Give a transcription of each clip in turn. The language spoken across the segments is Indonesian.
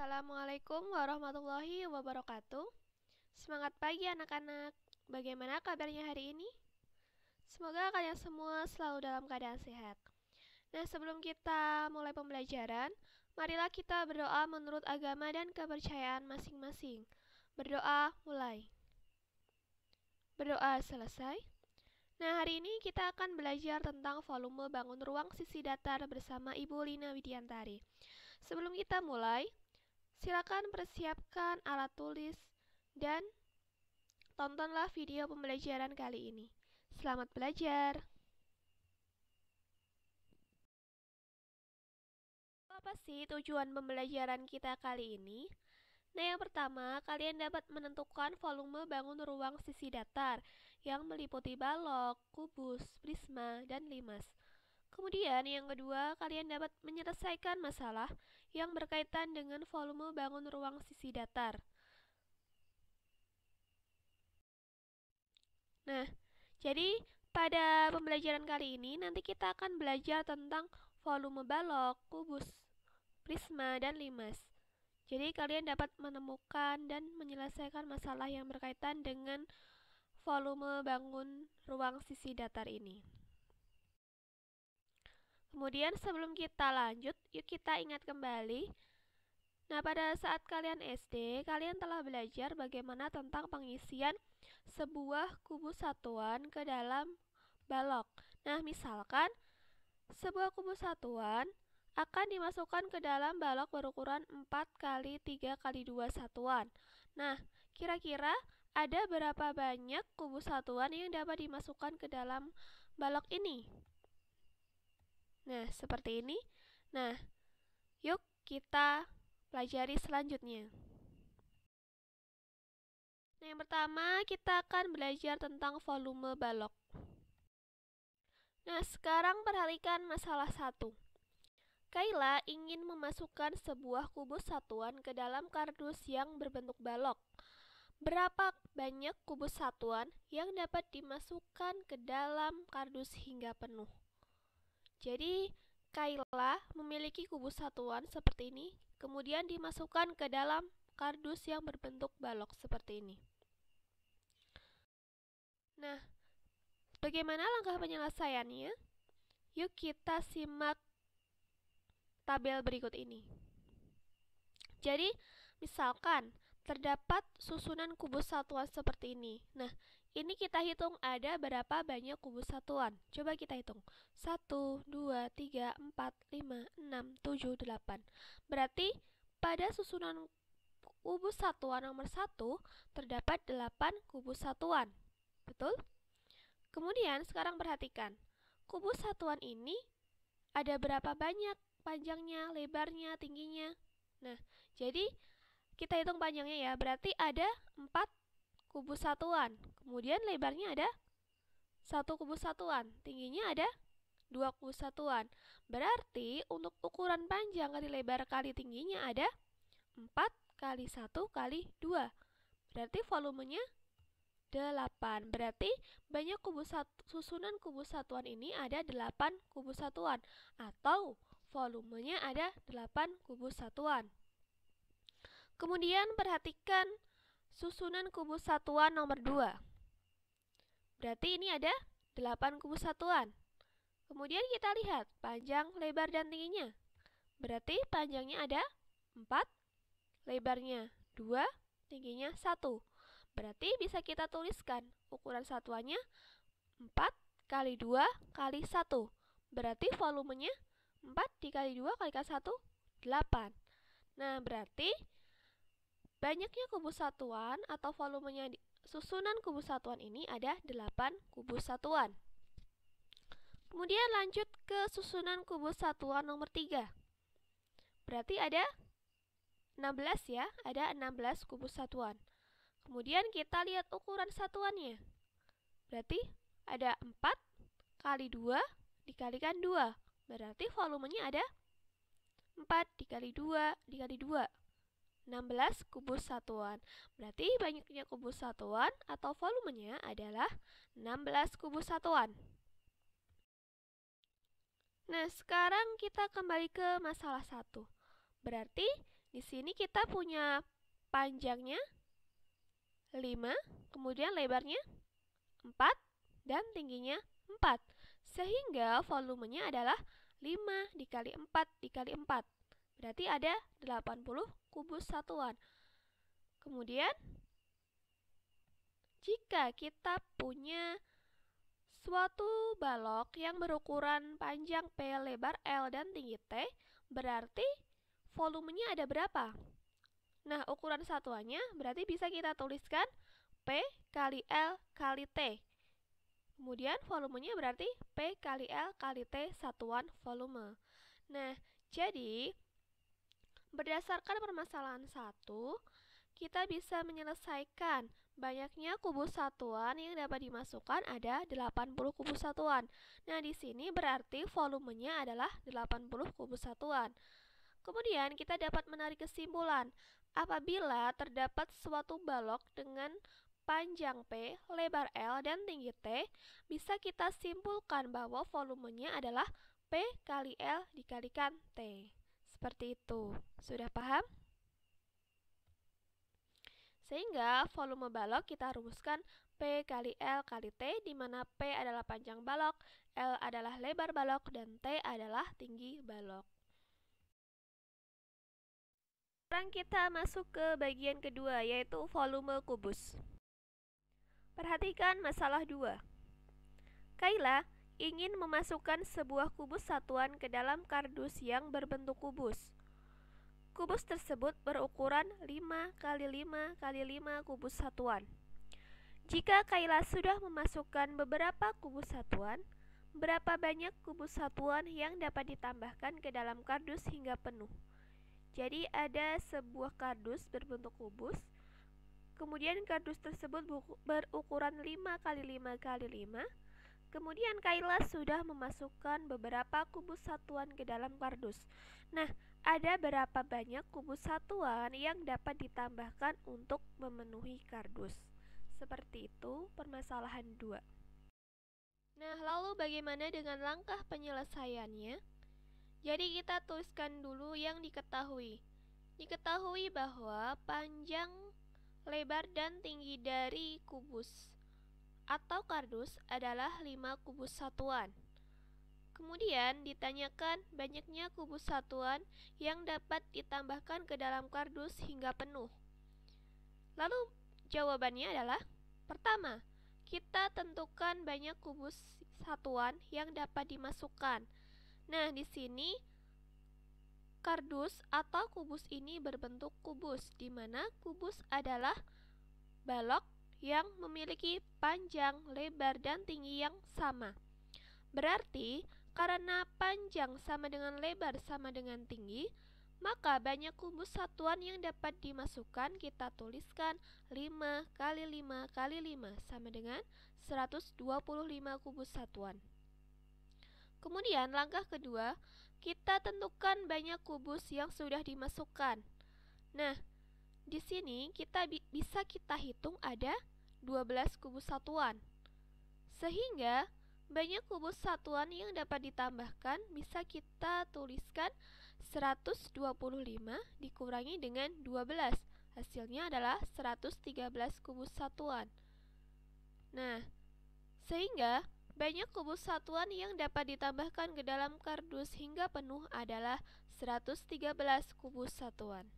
Assalamualaikum warahmatullahi wabarakatuh. Semangat pagi anak-anak. Bagaimana kabarnya hari ini? Semoga kalian semua selalu dalam keadaan sehat. Nah, sebelum kita mulai pembelajaran, marilah kita berdoa menurut agama dan kepercayaan masing-masing. Berdoa mulai. Berdoa selesai. Nah, hari ini kita akan belajar tentang volume bangun ruang sisi datar bersama Ibu Lina Widiantari. Sebelum kita mulai, silakan persiapkan alat tulis dan tontonlah video pembelajaran kali ini. Selamat belajar. Apa sih tujuan pembelajaran kita kali ini? Nah, yang pertama, kalian dapat menentukan volume bangun ruang sisi datar yang meliputi balok, kubus, prisma, dan limas. Kemudian yang kedua, kalian dapat menyelesaikan masalah yang berkaitan dengan volume bangun ruang sisi datar. Nah, jadi pada pembelajaran kali ini nanti kita akan belajar tentang volume balok, kubus, prisma, dan limas. Jadi kalian dapat menemukan dan menyelesaikan masalah yang berkaitan dengan volume bangun ruang sisi datar ini. Kemudian sebelum kita lanjut, yuk kita ingat kembali. Nah, pada saat kalian SD, kalian telah belajar bagaimana tentang pengisian sebuah kubus satuan ke dalam balok. Nah, misalkan sebuah kubus satuan akan dimasukkan ke dalam balok berukuran 4x3x2 satuan. Nah, kira-kira ada berapa banyak kubus satuan yang dapat dimasukkan ke dalam balok ini? Nah, seperti ini. Nah, yuk kita pelajari selanjutnya. Nah, yang pertama kita akan belajar tentang volume balok. Nah, sekarang perhatikan masalah 1. Kayla ingin memasukkan sebuah kubus satuan ke dalam kardus yang berbentuk balok. Berapa banyak kubus satuan yang dapat dimasukkan ke dalam kardus hingga penuh? Jadi, Kayla memiliki kubus satuan seperti ini, kemudian dimasukkan ke dalam kardus yang berbentuk balok seperti ini. Nah, bagaimana langkah penyelesaiannya? Yuk kita simak tabel berikut ini. Jadi, misalkan terdapat susunan kubus satuan seperti ini. Nah, ini kita hitung ada berapa banyak kubus satuan. Coba kita hitung. 1, 2, 3, 4, 5, 6, 7, 8. Berarti pada susunan kubus satuan nomor 1 terdapat 8 kubus satuan. Betul? Kemudian sekarang perhatikan. Kubus satuan ini ada berapa banyak panjangnya, lebarnya, tingginya. Nah, jadi kita hitung panjangnya ya, berarti ada 4 kubus satuan. Kemudian lebarnya ada 1 kubus satuan, tingginya ada 2 kubus satuan. Berarti untuk ukuran panjang kali lebar kali tingginya ada 4 kali 1 kali 2. Berarti volumenya 8. Berarti banyak susunan kubus satuan ini ada 8 kubus satuan, atau volumenya ada 8 kubus satuan. Kemudian perhatikan susunan kubus satuan nomor 2. Berarti ini ada 8 kubus satuan. Kemudian kita lihat panjang, lebar, dan tingginya. Berarti panjangnya ada 4, lebarnya 2, tingginya 1. Berarti bisa kita tuliskan ukuran satuannya 4 kali 2 kali 1. Berarti volumenya 4 dikali 2 kali 1, 8. Nah, berarti banyaknya kubus satuan atau volumenya susunan kubus satuan ini ada 8 kubus satuan. Kemudian lanjut ke susunan kubus satuan nomor 3. Berarti ada 16 ya, ada 16 kubus satuan. Kemudian kita lihat ukuran satuannya. Berarti ada 4 kali 2 dikalikan 2. Berarti volumenya ada 4 dikali 2 dikali 2. 16 kubus satuan. Berarti banyaknya kubus satuan atau volumenya adalah 16 kubus satuan. Nah, sekarang kita kembali ke masalah 1. Berarti Di sini kita punya panjangnya 5, kemudian lebarnya 4, dan tingginya 4. Sehingga volumenya adalah 5 dikali 4 dikali 4. Berarti ada 80 kubus satuan. Kemudian, jika kita punya suatu balok yang berukuran panjang P, lebar L, dan tinggi T, berarti volumenya ada berapa? Nah, ukuran satuannya berarti bisa kita tuliskan P kali L kali T. Kemudian volumenya berarti P kali L kali T satuan volume. Nah, jadi berdasarkan permasalahan 1, kita bisa menyelesaikan banyaknya kubus satuan yang dapat dimasukkan ada 80 kubus satuan. Nah, di sini berarti volumenya adalah 80 kubus satuan. Kemudian kita dapat menarik kesimpulan, apabila terdapat suatu balok dengan panjang P, lebar L, dan tinggi T, bisa kita simpulkan bahwa volumenya adalah P kali L dikalikan T. Seperti itu. Sudah paham? Sehingga volume balok kita rumuskan P kali L kali T, di mana P adalah panjang balok, L adalah lebar balok, dan T adalah tinggi balok. Sekarang kita masuk ke bagian kedua, yaitu volume kubus. Perhatikan masalah 2. Kayla ingin memasukkan sebuah kubus satuan ke dalam kardus yang berbentuk kubus. Kubus tersebut berukuran 5 kali 5 kali 5 kubus satuan. Jika Kayla sudah memasukkan beberapa kubus satuan, berapa banyak kubus satuan yang dapat ditambahkan ke dalam kardus hingga penuh? Jadi ada sebuah kardus berbentuk kubus, kemudian kardus tersebut berukuran 5 kali 5 kali 5. Kemudian Kayla sudah memasukkan beberapa kubus satuan ke dalam kardus. Nah, ada berapa banyak kubus satuan yang dapat ditambahkan untuk memenuhi kardus? Seperti itu permasalahan 2. Nah, lalu bagaimana dengan langkah penyelesaiannya? Jadi kita tuliskan dulu yang diketahui. Diketahui bahwa panjang, lebar, dan tinggi dari kubus atau kardus adalah 5 kubus satuan. Kemudian ditanyakan banyaknya kubus satuan yang dapat ditambahkan ke dalam kardus hingga penuh. Lalu jawabannya adalah, pertama, kita tentukan banyak kubus satuan yang dapat dimasukkan. Nah, di sini kardus atau kubus ini berbentuk kubus, di mana kubus adalah balok yang memiliki panjang, lebar, dan tinggi yang sama. Berarti, karena panjang sama dengan lebar sama dengan tinggi, maka banyak kubus satuan yang dapat dimasukkan kita tuliskan 5 kali 5 kali 5 sama dengan 125 kubus satuan. Kemudian langkah kedua, kita tentukan banyak kubus yang sudah dimasukkan. Nah, di sini bisa kita hitung ada 12 kubus satuan. Sehingga banyak kubus satuan yang dapat ditambahkan bisa kita tuliskan 125 dikurangi dengan 12. Hasilnya adalah 113 kubus satuan. Nah, sehingga banyak kubus satuan yang dapat ditambahkan ke dalam kardus hingga penuh adalah 113 kubus satuan.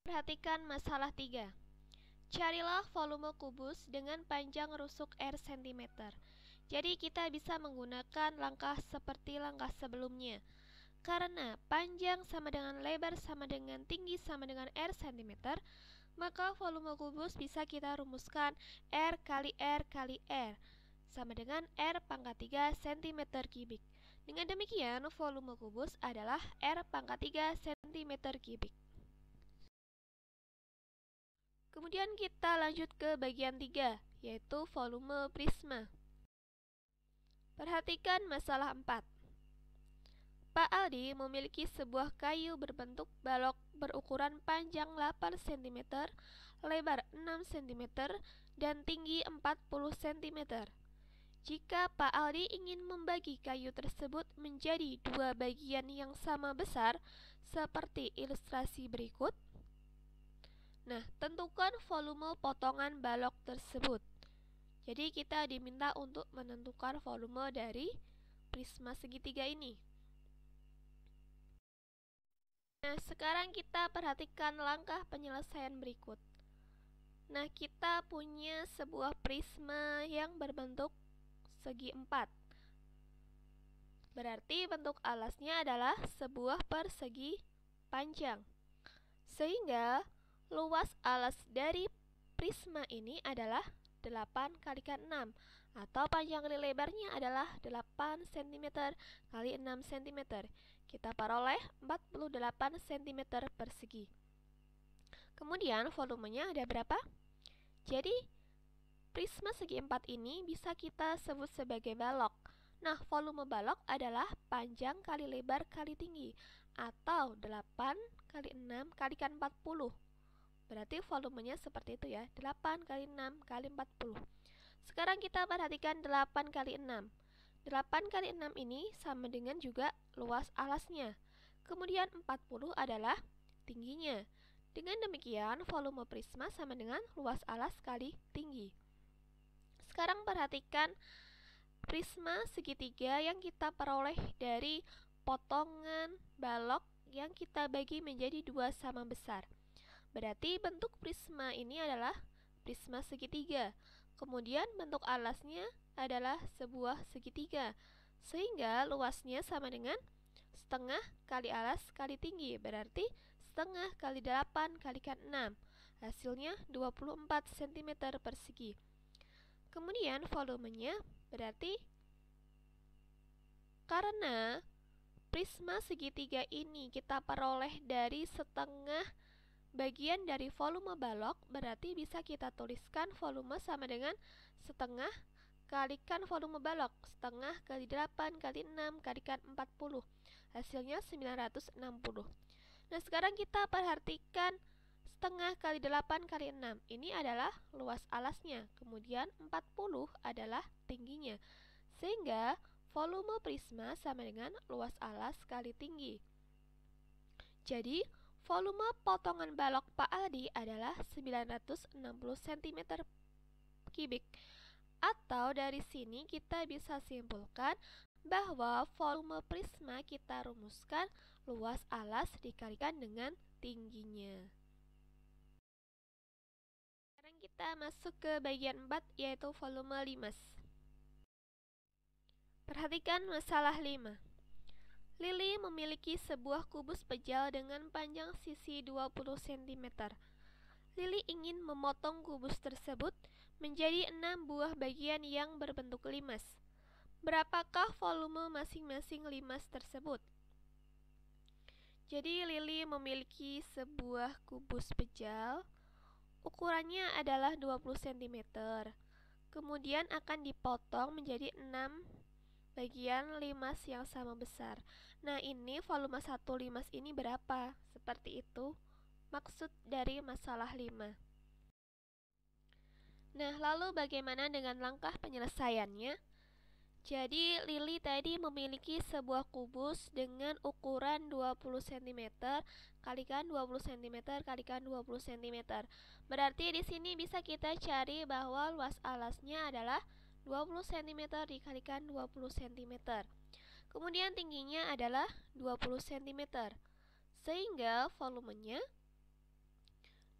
Perhatikan masalah 3. Carilah volume kubus dengan panjang rusuk R cm. Jadi kita bisa menggunakan langkah seperti langkah sebelumnya. Karena panjang sama dengan lebar sama dengan tinggi sama dengan R cm, maka volume kubus bisa kita rumuskan R kali R kali R sama dengan R pangkat 3 cm3. Dengan demikian, volume kubus adalah R pangkat 3 cm3. Kemudian kita lanjut ke bagian 3, yaitu volume prisma. Perhatikan masalah 4. Pak Aldi memiliki sebuah kayu berbentuk balok berukuran panjang 8 cm, lebar 6 cm, dan tinggi 40 cm. Jika Pak Aldi ingin membagi kayu tersebut menjadi dua bagian yang sama besar, seperti ilustrasi berikut. Nah, tentukan volume potongan balok tersebut. Jadi kita diminta untuk menentukan volume dari prisma segitiga ini. Nah, sekarang kita perhatikan langkah penyelesaian berikut. Nah, kita punya sebuah prisma yang berbentuk segi 4. Berarti bentuk alasnya adalah sebuah persegi panjang. Sehingga luas alas dari prisma ini adalah 8 kalikan 6, atau panjang lebarnya adalah 8 cm kali 6 cm. Kita peroleh 48 cm persegi. Kemudian volumenya ada berapa? Jadi prisma segi 4 ini bisa kita sebut sebagai balok. Nah, volume balok adalah panjang kali lebar kali tinggi, atau 8 kali 6 kalikan 40. Berarti volumenya seperti itu ya, 8 kali 6 kali 40. Sekarang kita perhatikan 8 kali 6. 8 kali 6 ini sama dengan juga luas alasnya. Kemudian 40 adalah tingginya. Dengan demikian, volume prisma sama dengan luas alas kali tinggi. Sekarang perhatikan prisma segitiga yang kita peroleh dari potongan balok yang kita bagi menjadi dua sama besar. Berarti bentuk prisma ini adalah prisma segitiga. Kemudian bentuk alasnya adalah sebuah segitiga. Sehingga luasnya sama dengan setengah kali alas kali tinggi. Berarti setengah kali 8 kalikan 6. Hasilnya 24 cm persegi. Kemudian volumenya berarti karena prisma segitiga ini kita peroleh dari setengah bagian dari volume balok, berarti bisa kita tuliskan volume sama dengan setengah kalikan volume balok. Setengah kali 8 kali 6 kalikan 40. Hasilnya 960. Nah, sekarang kita perhatikan setengah kali 8 kali 6. Ini adalah luas alasnya. Kemudian 40 adalah tingginya. Sehingga volume prisma sama dengan luas alas kali tinggi. Jadi, volume potongan balok Pak Aldi adalah 960 cm kubik. Atau dari sini kita bisa simpulkan bahwa volume prisma kita rumuskan luas alas dikalikan dengan tingginya. Sekarang kita masuk ke bagian 4, yaitu volume limas. Perhatikan masalah 5. Lili memiliki sebuah kubus pejal dengan panjang sisi 20 cm. Lili ingin memotong kubus tersebut menjadi 6 buah bagian yang berbentuk limas. Berapakah volume masing-masing limas tersebut? Jadi Lili memiliki sebuah kubus pejal. Ukurannya adalah 20 cm. Kemudian akan dipotong menjadi 6 bagian limas yang sama besar. Nah, ini volume 1 limas ini berapa? Seperti itu maksud dari masalah 5. Nah, lalu bagaimana dengan langkah penyelesaiannya? Jadi, Lili tadi memiliki sebuah kubus dengan ukuran 20 cm kalikan 20 cm kalikan 20 cm. Berarti di sini bisa kita cari bahwa luas alasnya adalah 20 cm dikalikan 20 cm. Kemudian tingginya adalah 20 cm. Sehingga volumenya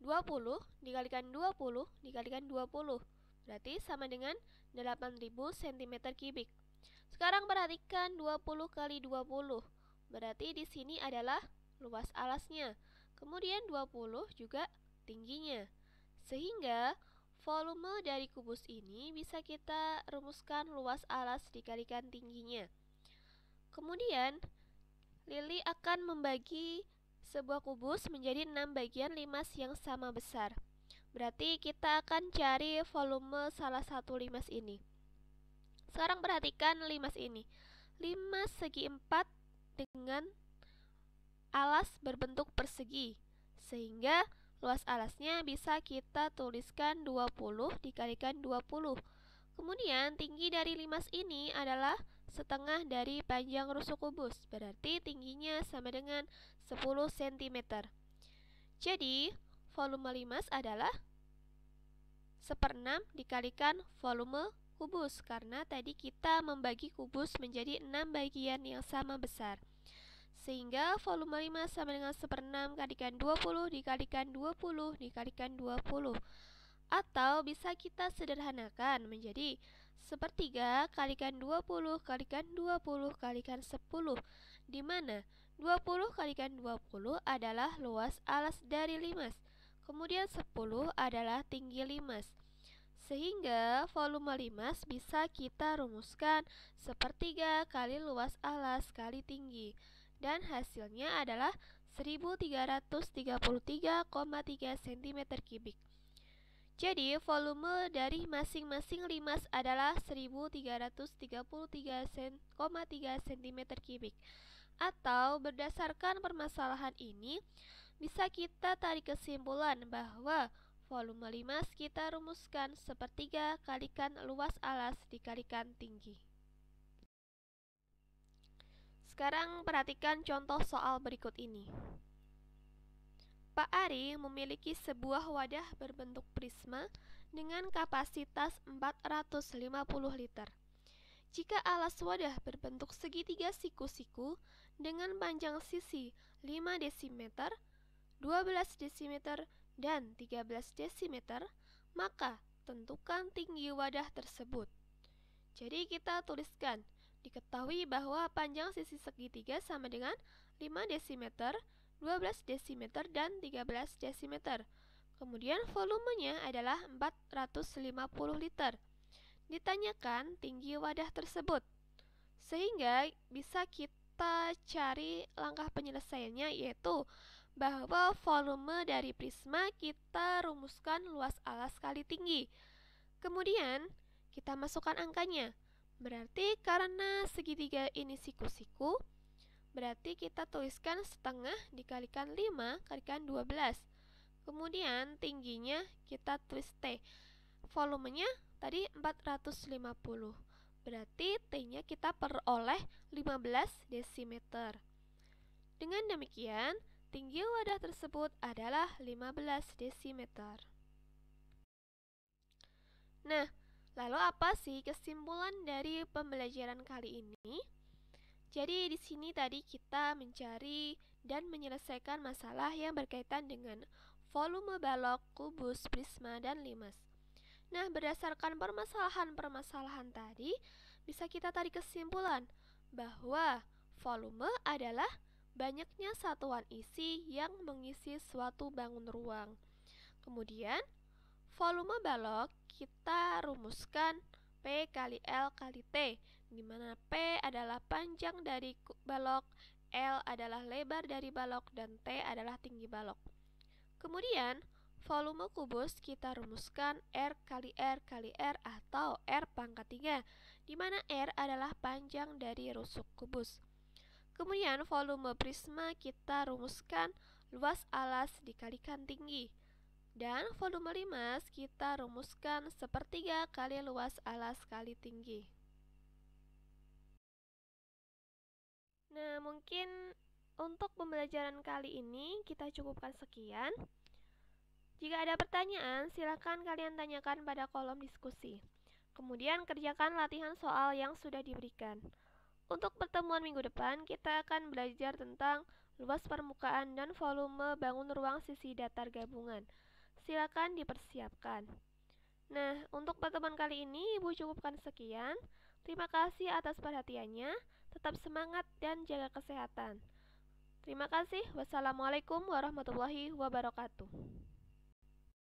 20 dikalikan 20 dikalikan 20. Berarti sama dengan 8000 cm kubik. Sekarang perhatikan 20 kali 20. Berarti di sini adalah luas alasnya. Kemudian 20 juga tingginya. Sehingga volume dari kubus ini bisa kita rumuskan luas alas dikalikan tingginya. Kemudian Lili akan membagi sebuah kubus menjadi 6 bagian limas yang sama besar. Berarti kita akan cari volume salah satu limas ini. Sekarang perhatikan limas ini. Limas segi 4 dengan alas berbentuk persegi. Sehingga luas alasnya bisa kita tuliskan 20 dikalikan 20. Kemudian tinggi dari limas ini adalah setengah dari panjang rusuk kubus, berarti tingginya sama dengan 10 cm. Jadi, volume limas adalah 1/6 dikalikan volume kubus, karena tadi kita membagi kubus menjadi 6 bagian yang sama besar. Sehingga volume limas sama dengan 1/6 kalikan 20 dikalikan 20 dikalikan 20. Atau bisa kita sederhanakan menjadi 1/3 kalikan 20 kalikan 20 kalikan 10, di mana 20 kalikan 20 adalah luas alas dari limas, kemudian 10 adalah tinggi limas. Sehingga volume limas bisa kita rumuskan 1/3 kali luas alas kali tinggi, dan hasilnya adalah 1333,3 cm3. Jadi, volume dari masing-masing limas adalah 1333,3 cm3. Atau berdasarkan permasalahan ini, bisa kita tarik kesimpulan bahwa volume limas kita rumuskan 1/3 kalikan luas alas dikalikan tinggi. Sekarang perhatikan contoh soal berikut ini. Pak Ari memiliki sebuah wadah berbentuk prisma dengan kapasitas 450 liter. Jika alas wadah berbentuk segitiga siku-siku dengan panjang sisi 5 dm, 12 dm, dan 13 dm, maka tentukan tinggi wadah tersebut. Jadi kita tuliskan, diketahui bahwa panjang sisi segitiga sama dengan 5 dm, 12 dm, dan 13 dm. Kemudian volumenya adalah 450 liter. Ditanyakan tinggi wadah tersebut. Sehingga bisa kita cari langkah penyelesaiannya, yaitu bahwa volume dari prisma kita rumuskan luas alas kali tinggi. Kemudian kita masukkan angkanya. Berarti karena segitiga ini siku-siku, berarti kita tuliskan setengah dikalikan 5 kalikan 12. Kemudian tingginya kita tulis T. Volumenya tadi 450. Berarti T-nya kita peroleh 15 desimeter. Dengan demikian, tinggi wadah tersebut adalah 15 desimeter. Nah, lalu apa sih kesimpulan dari pembelajaran kali ini? Jadi di sini tadi kita mencari dan menyelesaikan masalah yang berkaitan dengan volume balok, kubus, prisma, dan limas. Nah, berdasarkan permasalahan-permasalahan tadi, bisa kita tarik kesimpulan bahwa volume adalah banyaknya satuan isi yang mengisi suatu bangun ruang. Kemudian, volume balok kita rumuskan P kali L kali T, di mana P adalah panjang dari balok, L adalah lebar dari balok, dan T adalah tinggi balok. Kemudian, volume kubus kita rumuskan R kali R kali R atau R pangkat 3, di mana R adalah panjang dari rusuk kubus. Kemudian, volume prisma kita rumuskan luas alas dikalikan tinggi. Dan volume limas kita rumuskan 1/3 kali luas alas kali tinggi. Nah, mungkin untuk pembelajaran kali ini kita cukupkan sekian. Jika ada pertanyaan, silakan kalian tanyakan pada kolom diskusi. Kemudian kerjakan latihan soal yang sudah diberikan. Untuk pertemuan minggu depan, kita akan belajar tentang luas permukaan dan volume bangun ruang sisi datar gabungan. Silakan dipersiapkan. Nah, untuk pertemuan kali ini Ibu cukupkan sekian. Terima kasih atas perhatiannya. Tetap semangat dan jaga kesehatan. Terima kasih. Wassalamualaikum warahmatullahi wabarakatuh.